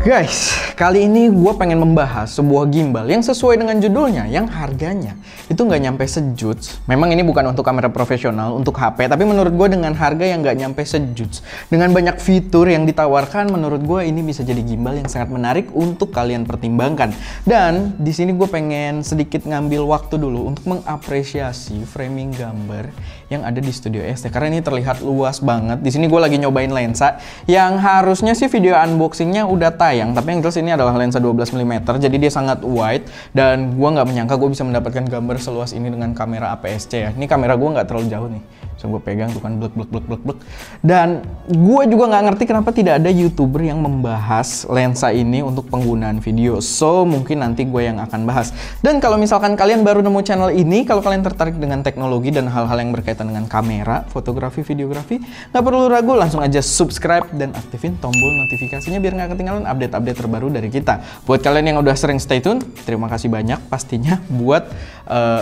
Guys, kali ini gue pengen membahas sebuah gimbal yang sesuai dengan judulnya, yang harganya itu nggak nyampe sejuts. Memang ini bukan untuk kamera profesional, untuk HP, tapi menurut gue dengan harga yang nggak nyampe sejuts, dengan banyak fitur yang ditawarkan, menurut gue ini bisa jadi gimbal yang sangat menarik untuk kalian pertimbangkan. Dan di sini gue pengen sedikit ngambil waktu dulu untuk mengapresiasi framing gambar yang ada di Studio ST, karena ini terlihat luas banget. Di sini gue lagi nyobain lensa yang harusnya sih video unboxingnya udah tayang, tapi yang jelas ini adalah lensa 12 mm, jadi dia sangat wide, dan gue nggak menyangka gue bisa mendapatkan gambar seluas ini dengan kamera APS-C ya. Ini kamera gue nggak terlalu jauh nih, so gue pegang tuh kan blek. Dan gue juga nggak ngerti kenapa tidak ada YouTuber yang membahas lensa ini untuk penggunaan video. So mungkin nanti gue yang akan bahas. Dan kalau misalkan kalian baru nemu channel ini, kalau kalian tertarik dengan teknologi dan hal-hal yang berkaitan dengan kamera, fotografi, videografi, nggak perlu ragu, langsung aja subscribe dan aktifin tombol notifikasinya biar nggak ketinggalan update-update terbaru dari kita. Buat kalian yang udah sering stay tune, terima kasih banyak pastinya buat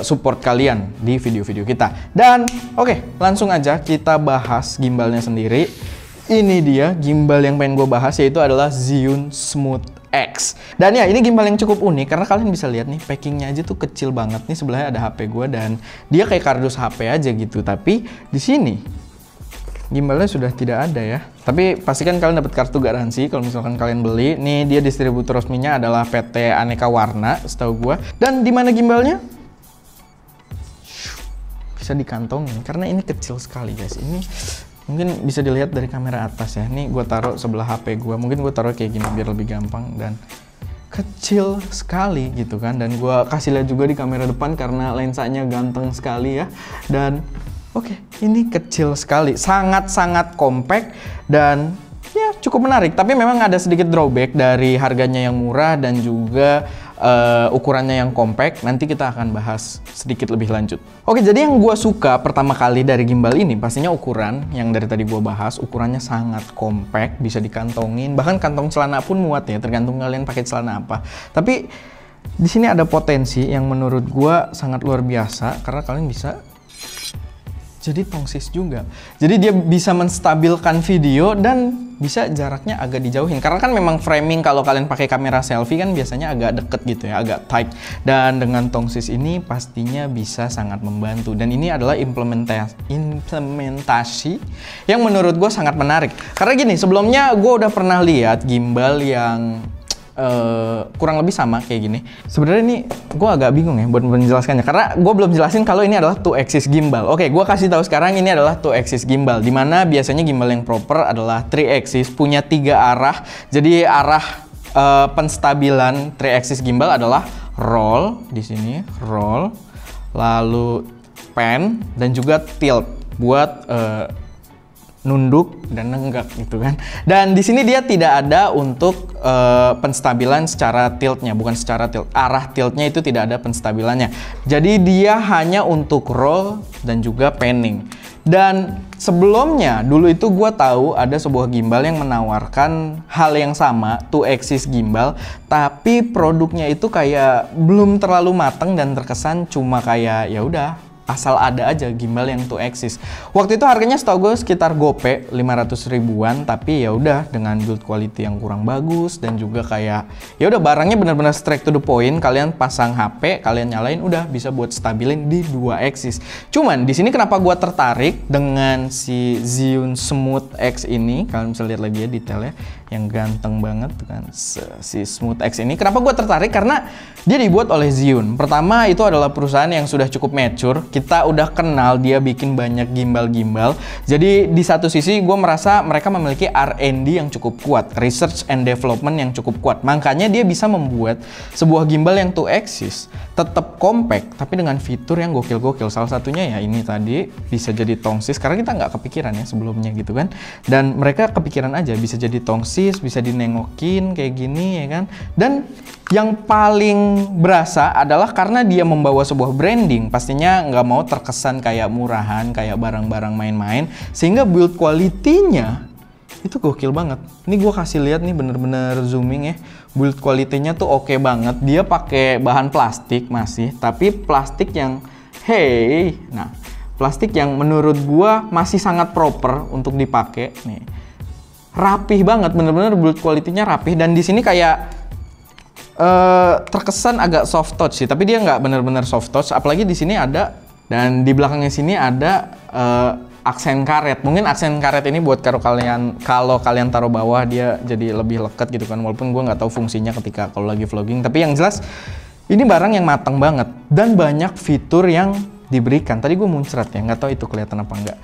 support kalian di video-video kita. Dan oke, langsung aja kita bahas gimbalnya sendiri. Ini dia gimbal yang pengen gue bahas, yaitu adalah Zhiyun Smooth X. Dan ya, ini gimbal yang cukup unik karena kalian bisa lihat nih, packingnya aja tuh kecil banget. Nih sebelahnya ada HP gue dan dia kayak kardus HP aja gitu. Tapi di sini gimbalnya sudah tidak ada ya. Tapi pastikan kalian dapat kartu garansi kalau misalkan kalian beli. Nih dia distributor resminya adalah PT Aneka Warna setahu gue. Dan di mana gimbalnya? Bisa dikantongin karena ini kecil sekali guys. Ini mungkin bisa dilihat dari kamera atas ya. Nih gue taruh sebelah HP gue. Mungkin gue taruh kayak gini biar lebih gampang, dan kecil sekali gitu kan. Dan gue kasih lihat juga di kamera depan karena lensanya ganteng sekali ya. Dan oke, ini kecil sekali, sangat-sangat compact dan ya cukup menarik. Tapi memang ada sedikit drawback dari harganya yang murah dan juga ukurannya yang compact. Nanti kita akan bahas sedikit lebih lanjut. Oke, jadi yang gue suka pertama kali dari gimbal ini pastinya ukuran yang dari tadi gue bahas. Ukurannya sangat compact, bisa dikantongin, bahkan kantong celana pun muat ya, tergantung kalian pakai celana apa. Tapi di sini ada potensi yang menurut gue sangat luar biasa karena kalian bisa jadi tongsis juga. Jadi dia bisa menstabilkan video dan bisa jaraknya agak dijauhin. Karena kan memang framing kalau kalian pakai kamera selfie kan biasanya agak deket gitu ya, agak tight. Dan dengan tongsis ini pastinya bisa sangat membantu. Dan ini adalah implementasi yang menurut gue sangat menarik. Karena gini, sebelumnya gue udah pernah lihat gimbal yang kurang lebih sama kayak gini. Sebenarnya ini gue agak bingung ya buat menjelaskannya karena gue belum jelasin kalau ini adalah 2-axis gimbal. Oke, gue kasih tahu sekarang ini adalah 2-axis gimbal, dimana biasanya gimbal yang proper adalah 3-axis, punya 3 arah. Jadi arah penstabilan 3-axis gimbal adalah roll di sini, roll, lalu pan dan juga tilt buat nunduk dan nenggak gitu kan. Dan di sini dia tidak ada untuk penstabilan secara tiltnya, bukan secara tilt. Arah tiltnya itu tidak ada penstabilannya. Jadi dia hanya untuk roll dan juga panning. Dan sebelumnya dulu itu gue tahu ada sebuah gimbal yang menawarkan hal yang sama, 2-axis gimbal, tapi produknya itu kayak belum terlalu matang dan terkesan cuma kayak ya udah asal ada aja gimbal yang 2-axis. Waktu itu harganya setahu gue sekitar gope 500 ribuan, tapi ya udah dengan build quality yang kurang bagus dan juga kayak ya udah barangnya benar-benar straight to the point. Kalian pasang HP, kalian nyalain udah bisa buat stabilin di 2-axis. Cuman di sini kenapa gue tertarik dengan si Zhiyun Smooth X ini? Kalian bisa lihat lagi ya detailnya yang ganteng banget kan si Smooth X ini. Kenapa gue tertarik? Karena dia dibuat oleh Zhiyun. Pertama itu adalah perusahaan yang sudah cukup mature. Kita udah kenal dia bikin banyak gimbal-gimbal. Jadi di satu sisi gue merasa mereka memiliki R&D yang cukup kuat, research and development yang cukup kuat. Makanya dia bisa membuat sebuah gimbal yang 2-axis tetap compact tapi dengan fitur yang gokil-gokil. Salah satunya ya ini tadi bisa jadi tongsis karena kita nggak kepikiran ya sebelumnya gitu kan. Dan mereka kepikiran aja bisa jadi tongsis, bisa dinengokin kayak gini ya kan. Dan yang paling berasa adalah karena dia membawa sebuah branding, pastinya nggak mau terkesan kayak murahan, kayak barang-barang main-main, sehingga build quality-nya itu gokil banget. Ini gue kasih lihat nih bener-bener zooming ya, build quality-nya tuh oke banget. Dia pakai bahan plastik masih, tapi plastik yang plastik yang menurut gue masih sangat proper untuk dipakai nih. rapih banget, bener-bener build quality-nya rapih. Dan di sini kayak terkesan agak soft touch sih, tapi dia nggak bener-bener soft touch. Apalagi di sini ada, dan di belakangnya sini ada aksen karet. Mungkin aksen karet ini buat kalau kalian taruh bawah dia jadi lebih leket gitu kan. Walaupun gue nggak tahu fungsinya ketika kalau lagi vlogging. Tapi yang jelas ini barang yang matang banget dan banyak fitur yang diberikan. Tadi gue muncrat ya, nggak tahu itu kelihatan apa enggak.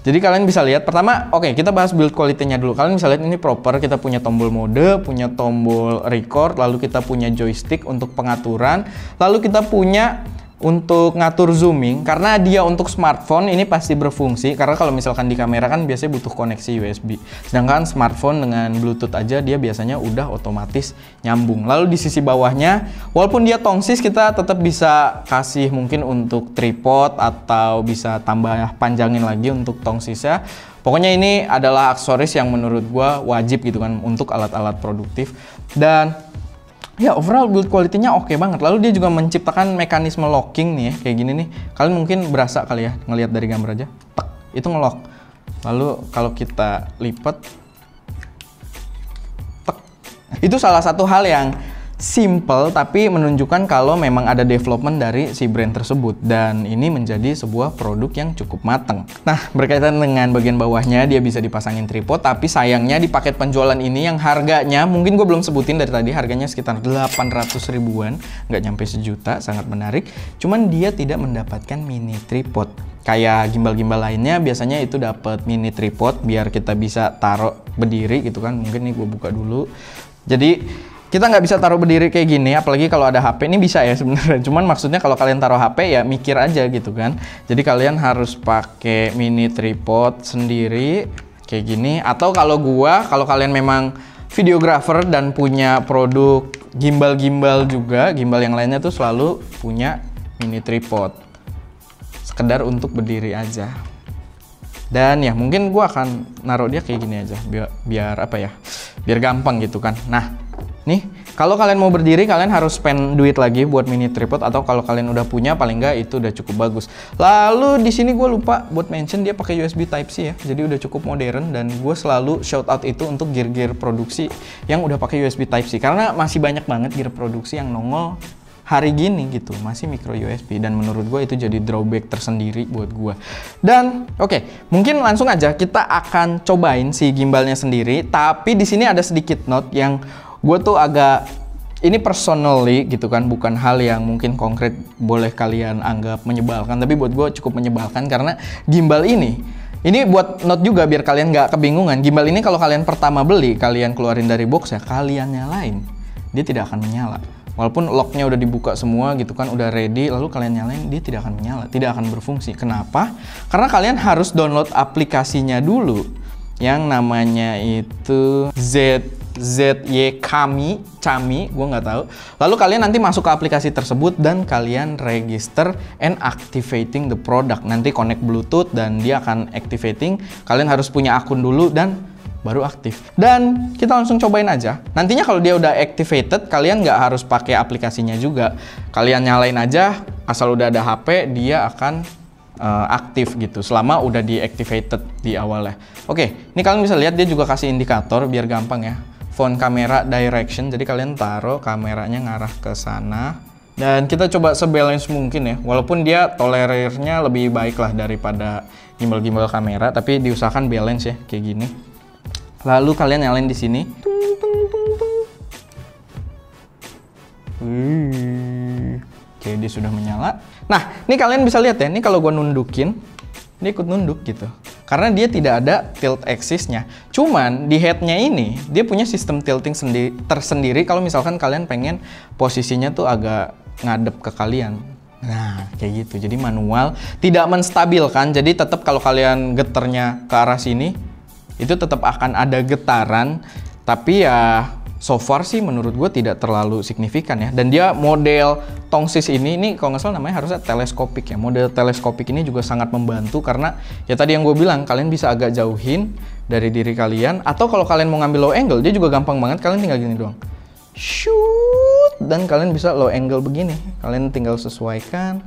Jadi kalian bisa lihat. Pertama, oke, kita bahas build quality-nya dulu. Kalian bisa lihat ini proper. Kita punya tombol mode, punya tombol record, lalu kita punya joystick untuk pengaturan, lalu kita punya untuk ngatur zooming. Karena dia untuk smartphone ini pasti berfungsi, karena kalau misalkan di kamera kan biasanya butuh koneksi USB, sedangkan smartphone dengan Bluetooth aja dia biasanya udah otomatis nyambung. Lalu di sisi bawahnya, walaupun dia tongsis, kita tetap bisa kasih mungkin untuk tripod atau bisa tambah panjangin lagi untuk tongsisnya. Pokoknya ini adalah aksesoris yang menurut gua wajib gitu kan untuk alat-alat produktif. Dan ya, overall build quality-nya oke banget. Lalu dia juga menciptakan mekanisme locking nih ya, kayak gini nih. Kalian mungkin berasa kali ya ngelihat dari gambar aja. Tek, itu ngelock. Lalu kalau kita lipat, tek. Itu salah satu hal yang simple tapi menunjukkan kalau memang ada development dari si brand tersebut, dan ini menjadi sebuah produk yang cukup matang. Nah, berkaitan dengan bagian bawahnya, dia bisa dipasangin tripod, tapi sayangnya di paket penjualan ini yang harganya mungkin gue belum sebutin dari tadi, harganya sekitar 800 ribuan, nggak nyampe sejuta, sangat menarik. Cuman dia tidak mendapatkan mini tripod. Kayak gimbal-gimbal lainnya biasanya itu dapat mini tripod biar kita bisa taruh berdiri gitu kan. Mungkin nih gue buka dulu. Jadi kita nggak bisa taruh berdiri kayak gini, apalagi kalau ada HP. Ini bisa ya sebenarnya, cuman maksudnya kalau kalian taruh HP ya mikir aja gitu kan. Jadi kalian harus pakai mini tripod sendiri kayak gini. Atau kalau kalian memang videographer dan punya produk gimbal-gimbal juga, gimbal yang lainnya tuh selalu punya mini tripod, sekedar untuk berdiri aja. Dan ya mungkin gua akan naruh dia kayak gini aja, biar apa ya, biar gampang gitu kan. Nah, nih, kalau kalian mau berdiri, kalian harus spend duit lagi buat mini tripod, atau kalau kalian udah punya, paling nggak itu udah cukup bagus. Lalu di sini gue lupa buat mention dia pakai USB Type C ya, jadi udah cukup modern, dan gue selalu shout out itu untuk gear-gear produksi yang udah pakai USB Type C, karena masih banyak banget gear produksi yang nongol hari gini gitu masih micro USB, dan menurut gue itu jadi drawback tersendiri buat gue. Dan oke, mungkin langsung aja kita akan cobain si gimbalnya sendiri, tapi di sini ada sedikit note yang gue tuh agak, ini personally gitu kan, bukan hal yang mungkin konkret boleh kalian anggap menyebalkan, tapi buat gue cukup menyebalkan karena gimbal ini buat note juga biar kalian nggak kebingungan. Gimbal ini kalau kalian pertama beli, kalian keluarin dari box ya, kalian nyalain, dia tidak akan menyala. Walaupun locknya udah dibuka semua gitu kan, udah ready, lalu kalian nyalain, dia tidak akan menyala, tidak akan berfungsi. Kenapa? Karena kalian harus download aplikasinya dulu, yang namanya itu Cami, gue nggak tahu. Lalu kalian nanti masuk ke aplikasi tersebut dan kalian register and activating the product. Nanti connect Bluetooth dan dia akan activating. Kalian harus punya akun dulu dan baru aktif. Dan kita langsung cobain aja. Nantinya kalau dia udah activated, kalian nggak harus pakai aplikasinya juga. Kalian nyalain aja, asal udah ada HP, dia akan aktif gitu selama udah deactivated di awalnya. Oke, ini kalian bisa lihat dia juga kasih indikator biar gampang ya. Phone camera direction, jadi kalian taruh kameranya ngarah ke sana. Dan kita coba sebalance mungkin ya, walaupun dia tolerirnya lebih baik lah daripada gimbal-gimbal kamera, tapi diusahakan balance ya kayak gini. Lalu kalian nyalain di sini. Oke, dia sudah menyala. Nah, ini kalian bisa lihat ya, ini kalau gue nundukin, dia ikut nunduk gitu. Karena dia tidak ada tilt axis-nya. Cuman di head-nya ini, dia punya sistem tilting tersendiri kalau misalkan kalian pengen posisinya tuh agak ngadep ke kalian. Nah, kayak gitu. Jadi manual, tidak menstabilkan. Jadi tetap kalau kalian geternya ke arah sini, itu tetap akan ada getaran. Tapi ya so far sih menurut gue tidak terlalu signifikan ya. Dan dia model tongsis ini kalau nggak salah namanya harusnya teleskopik ya. Model teleskopik ini juga sangat membantu karena ya tadi yang gue bilang, kalian bisa agak jauhin dari diri kalian. Atau kalau kalian mau ngambil low angle, dia juga gampang banget. Kalian tinggal gini doang, shoot, dan kalian bisa low angle begini. Kalian tinggal sesuaikan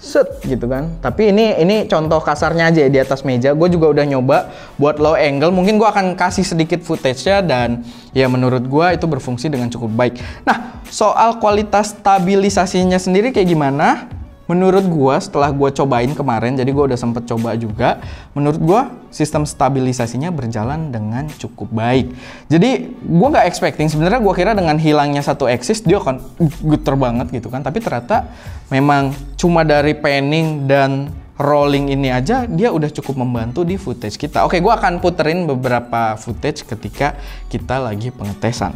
set gitu kan. Tapi ini contoh kasarnya aja ya, di atas meja. Gue juga udah nyoba buat low angle. Mungkin gue akan kasih sedikit footage-nya dan ya menurut gue itu berfungsi dengan cukup baik. Nah, soal kualitas stabilisasinya sendiri kayak gimana? Menurut gue setelah gue cobain kemarin, jadi gue udah sempet coba juga. Menurut gue sistem stabilisasinya berjalan dengan cukup baik. Jadi gue nggak expecting, sebenarnya gue kira dengan hilangnya satu axis dia akan geter banget gitu kan. Tapi ternyata memang cuma dari panning dan rolling ini aja dia udah cukup membantu di footage kita. Oke, gue akan puterin beberapa footage ketika kita lagi pengetesan.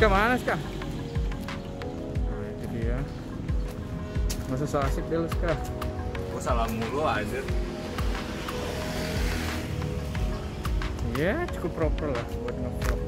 Mana Ska? Nah itu dia. Masa so asik deh lu Ska. Gua salah mulu aja. Ya cukup proper lah buat nge-vlog.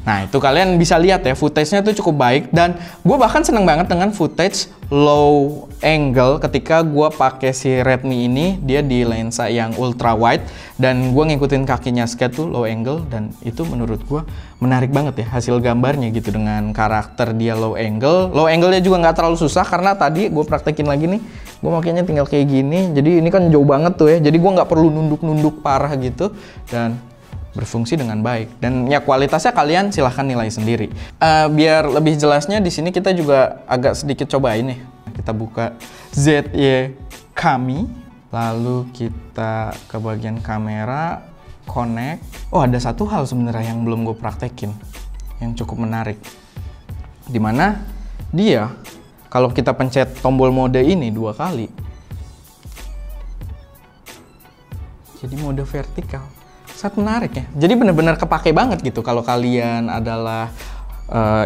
Nah itu kalian bisa lihat ya, footage-nya tuh cukup baik. Dan gue bahkan seneng banget dengan footage low angle ketika gue pakai si Redmi ini. Dia di lensa yang ultra wide dan gue ngikutin kakinya Ska tuh low angle. Dan itu menurut gue menarik banget ya hasil gambarnya gitu dengan karakter dia low angle. Low angle-nya juga nggak terlalu susah karena tadi gue praktekin lagi nih. Gue makanya tinggal kayak gini. Jadi ini kan jauh banget tuh ya. Jadi gue nggak perlu nunduk-nunduk parah gitu. Dan berfungsi dengan baik. Dan ya kualitasnya kalian silahkan nilai sendiri. Biar lebih jelasnya di sini kita juga agak sedikit cobain nih. Kita buka ZY Kami, lalu kita ke bagian kamera, connect. Oh ada satu hal sebenarnya yang belum gue praktekin, yang cukup menarik. Dimana dia kalau kita pencet tombol mode ini 2 kali, jadi mode vertikal. Sangat menarik ya. Jadi benar-benar kepake banget gitu kalau kalian adalah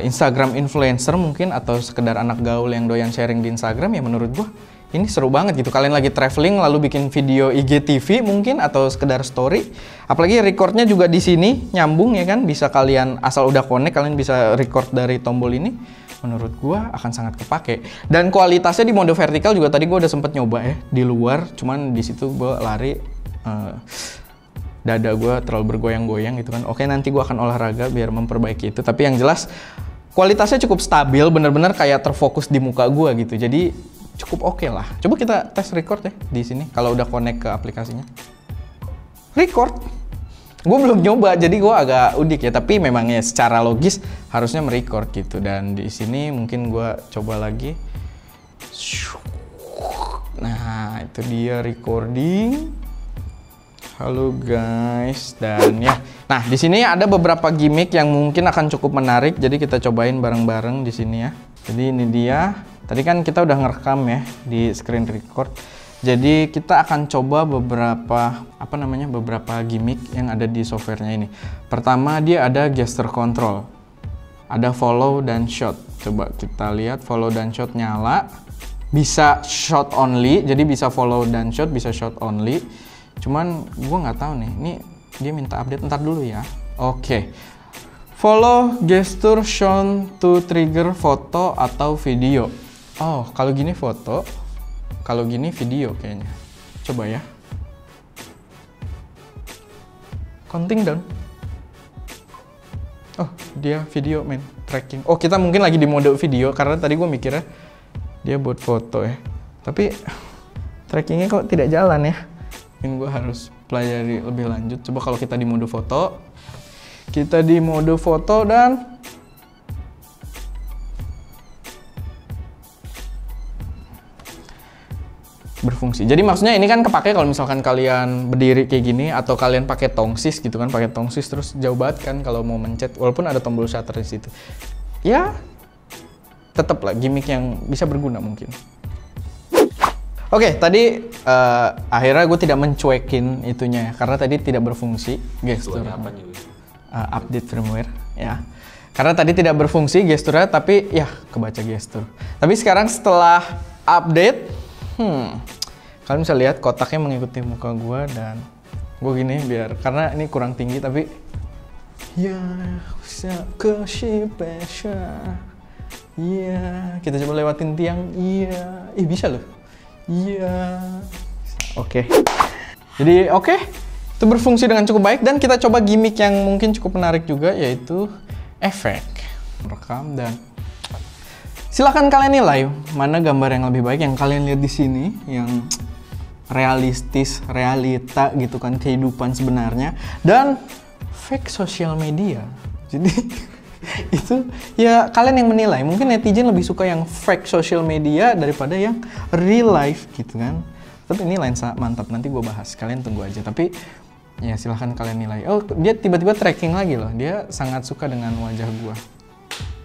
Instagram influencer mungkin atau sekedar anak gaul yang doyan sharing di Instagram, ya menurut gua ini seru banget gitu. Kalian lagi traveling lalu bikin video IGTV mungkin atau sekedar story. Apalagi recordnya juga di sini nyambung ya kan, bisa kalian asal udah connect kalian bisa record dari tombol ini. Menurut gua akan sangat kepake. Dan kualitasnya di mode vertikal juga tadi gua udah sempet nyoba ya di luar, cuman di situ gua lari dada gue terlalu bergoyang-goyang gitu kan. Oke, nanti gue akan olahraga biar memperbaiki itu. Tapi yang jelas kualitasnya cukup stabil, bener-bener kayak terfokus di muka gue gitu. Jadi cukup oke lah. Coba kita tes record ya di sini kalau udah connect ke aplikasinya. Record. Gue belum nyoba, jadi gue agak udik ya. Tapi memang ya secara logis harusnya merecord gitu. Dan di sini mungkin gue coba lagi. Nah, itu dia recording. Halo guys, dan ya, nah di sini ada beberapa gimmick yang mungkin akan cukup menarik, jadi kita cobain bareng-bareng di sini ya. Jadi ini dia, tadi kan kita udah ngerekam ya di screen record. Jadi kita akan coba beberapa gimmick yang ada di softwarenya ini. Pertama dia ada gesture control, ada follow dan shot. Coba kita lihat follow dan shot nyala, bisa shot only, jadi bisa follow dan shot, bisa shot only. Cuman gue nggak tahu nih, ini dia minta update, ntar dulu ya. Oke. Follow gesture shown to trigger foto atau video. Oh, kalau gini foto, kalau gini video kayaknya. Coba ya. Counting down. Oh, dia video men, tracking. Oh, kita mungkin lagi di mode video karena tadi gue mikirnya dia buat foto ya. Tapi trackingnya kok tidak jalan ya. Mungkin gue harus pelajari lebih lanjut. Coba kalau kita di mode foto. Kita di mode foto dan berfungsi. Jadi maksudnya ini kan kepake kalau misalkan kalian berdiri kayak gini atau kalian pakai tongsis gitu kan, pakai tongsis terus jauh banget kan kalau mau mencet walaupun ada tombol shutter di situ. Ya, tetap lah gimmick yang bisa berguna mungkin. Oke, tadi akhirnya gue tidak mencuekin itunya ya, karena tadi tidak berfungsi gestur. Update firmware ya. Karena tadi tidak berfungsi gesturnya, tapi ya kebaca gestur. Tapi sekarang setelah update, kalian bisa lihat kotaknya mengikuti muka gue dan gue gini biar karena ini kurang tinggi tapi ya bisa ke Shipesha. Iya, kita coba lewatin tiang. Iya, bisa loh. Iya. Oke. Jadi itu berfungsi dengan cukup baik dan kita coba gimmick yang mungkin cukup menarik juga, yaitu efek merekam. Dan silakan kalian nilai mana gambar yang lebih baik yang kalian lihat di sini, yang realistis, realita gitu kan, kehidupan sebenarnya, dan fake social media. Jadi itu ya kalian yang menilai. Mungkin netizen lebih suka yang fake social media daripada yang real life gitu kan. Tapi ini lensa mantap, nanti gue bahas, kalian tunggu aja. Tapi ya silahkan kalian nilai. Oh, dia tiba-tiba tracking lagi loh, dia sangat suka dengan wajah gue.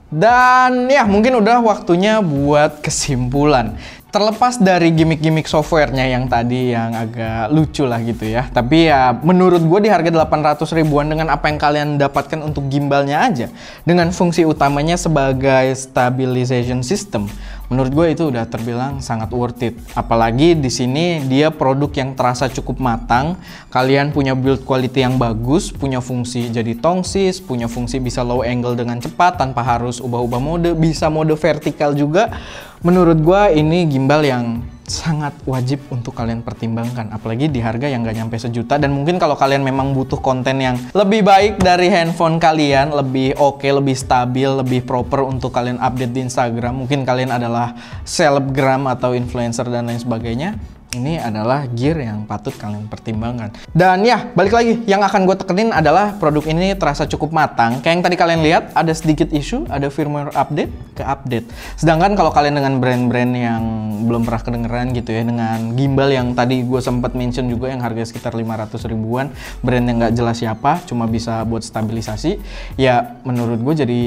Dan ya mungkin udah waktunya buat kesimpulan. Terlepas dari gimmick-gimmick softwarenya yang tadi yang agak lucu lah gitu ya, tapi ya menurut gue di harga 800 ribuan dengan apa yang kalian dapatkan untuk gimbalnya aja, dengan fungsi utamanya sebagai stabilization system, menurut gue itu udah terbilang sangat worth it. Apalagi di sini dia produk yang terasa cukup matang, kalian punya build quality yang bagus, punya fungsi jadi tongsis, punya fungsi bisa low angle dengan cepat tanpa harus ubah-ubah mode, bisa mode vertikal juga. Menurut gue ini gimbal yang sangat wajib untuk kalian pertimbangkan, apalagi di harga yang gak nyampe sejuta. Dan mungkin kalau kalian memang butuh konten yang lebih baik dari handphone kalian, lebih oke, lebih stabil, lebih proper untuk kalian update di Instagram, mungkin kalian adalah selebgram atau influencer dan lain sebagainya, ini adalah gear yang patut kalian pertimbangkan. Dan ya, balik lagi, yang akan gue tekenin adalah produk ini terasa cukup matang. Kayak yang tadi kalian lihat, ada sedikit isu, ada firmware update ke update. Sedangkan kalau kalian dengan brand-brand yang belum pernah kedengeran gitu ya, dengan gimbal yang tadi gue sempat mention juga yang harga sekitar 500 ribuan, brand yang nggak jelas siapa, cuma bisa buat stabilisasi, ya menurut gue jadi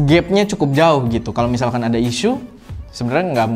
gapnya cukup jauh gitu. Kalau misalkan ada isu, sebenarnya nggak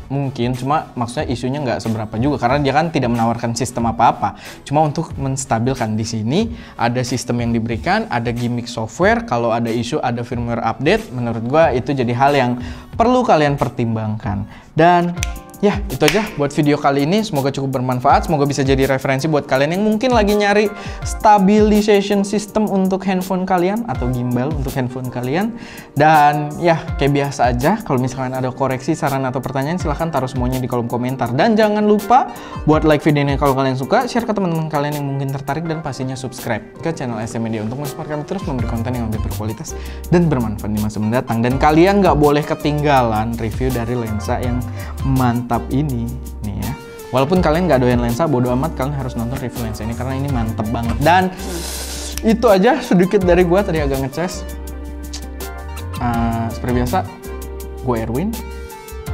mungkin, cuma maksudnya isunya nggak seberapa juga karena dia kan tidak menawarkan sistem apa-apa. Cuma untuk menstabilkan di sini ada sistem yang diberikan, ada gimmick software, kalau ada isu ada firmware update. Menurut gua itu jadi hal yang perlu kalian pertimbangkan. Dan ya, itu aja buat video kali ini. Semoga cukup bermanfaat, semoga bisa jadi referensi buat kalian yang mungkin lagi nyari stabilization system untuk handphone kalian atau gimbal untuk handphone kalian. Dan ya, kayak biasa aja, kalau misalkan ada koreksi, saran atau pertanyaan, silahkan taruh semuanya di kolom komentar. Dan jangan lupa buat like videonya kalau kalian suka, share ke teman-teman kalian yang mungkin tertarik, dan pastinya subscribe ke channel SM Media untuk mensupport kami terus memberi konten yang lebih berkualitas dan bermanfaat di masa mendatang. Dan kalian nggak boleh ketinggalan review dari lensa yang mantap ini nih ya. Walaupun kalian nggak doyan lensa, bodo amat, kalian harus nonton review lensa ini karena ini mantep banget. Dan itu aja sedikit dari gue, tadi agak ngecas. Seperti biasa, gue Erwin,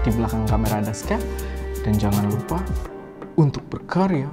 di belakang kamera ada Ska, dan jangan lupa untuk berkarya